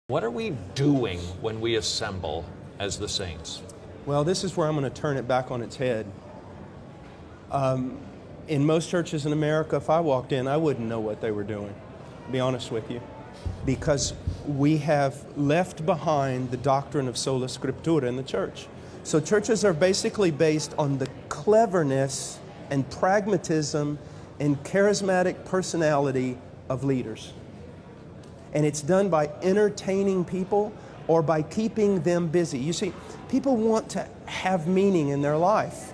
What are we doing when we assemble as the saints? Well, this is where I'm going to turn it back on its head. In most churches in America, if I walked in, I wouldn't know what they were doing, to be honest with you, because we have left behind the doctrine of sola scriptura in the church. So churches are basically based on the cleverness and pragmatism and charismatic personality of leaders. And it's done by entertaining people or by keeping them busy. You see, people want to have meaning in their life.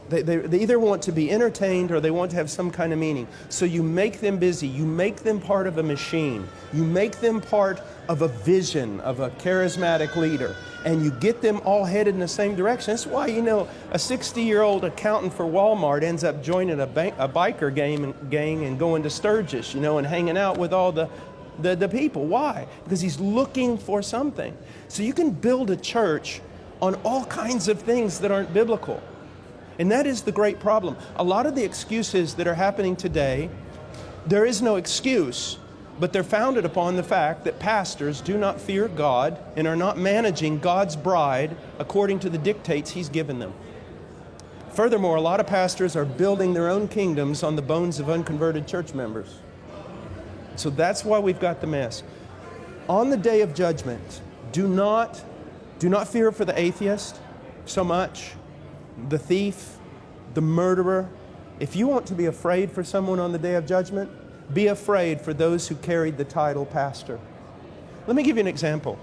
They either want to be entertained or they want to have some kind of meaning. So you make them busy. You make them part of a machine. You make them part of a vision of a charismatic leader. And you get them all headed in the same direction. That's why, you know, a 60-year-old accountant for Walmart ends up joining a biker gang and going to Sturgis, you know, and hanging out with all the people. Why? Because he's looking for something. So you can build a church on all kinds of things that aren't biblical. And that is the great problem. A lot of the excuses that are happening today, there is no excuse, but they're founded upon the fact that pastors do not fear God and are not managing God's bride according to the dictates He's given them. Furthermore, a lot of pastors are building their own kingdoms on the bones of unconverted church members. So that's why we've got the mess. On the day of judgment, do not fear for the atheist so much, the thief, the murderer. If you want to be afraid for someone on the day of judgment, be afraid for those who carried the title pastor. Let me give you an example.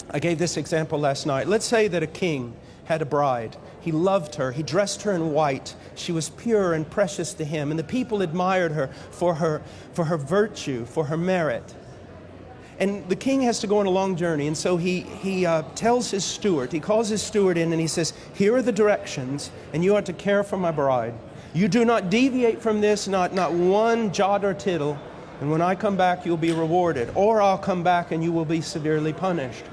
I gave this example last night. Let's say that a king had a bride. He loved her. He dressed her in white. She was pure and precious to him. And the people admired her for her virtue, for her merit. And the king has to go on a long journey. And so he tells his steward, he calls his steward in and he says, here are the directions, and you are to care for my bride. You do not deviate from this, not one jot or tittle. And when I come back, you'll be rewarded. Or I'll come back and you will be severely punished.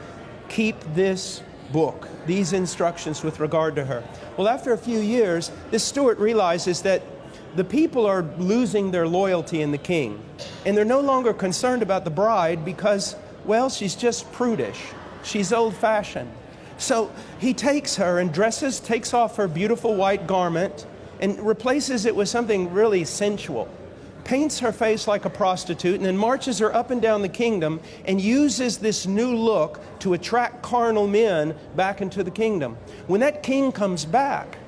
Keep this book, these instructions with regard to her. Well, after a few years, this steward realizes that the people are losing their loyalty in the king. And they're no longer concerned about the bride because, well, she's just prudish. She's old-fashioned. So he takes her and takes off her beautiful white garment and replaces it with something really sensual. Paints her face like a prostitute and then marches her up and down the kingdom and uses this new look to attract carnal men back into the kingdom. When that king comes back,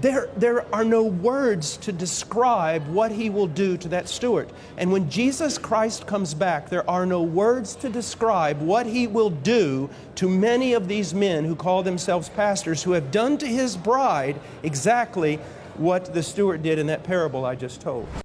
there are no words to describe what he will do to that steward. And when Jesus Christ comes back, there are no words to describe what he will do to many of these men who call themselves pastors, who have done to his bride exactly what the steward did in that parable I just told.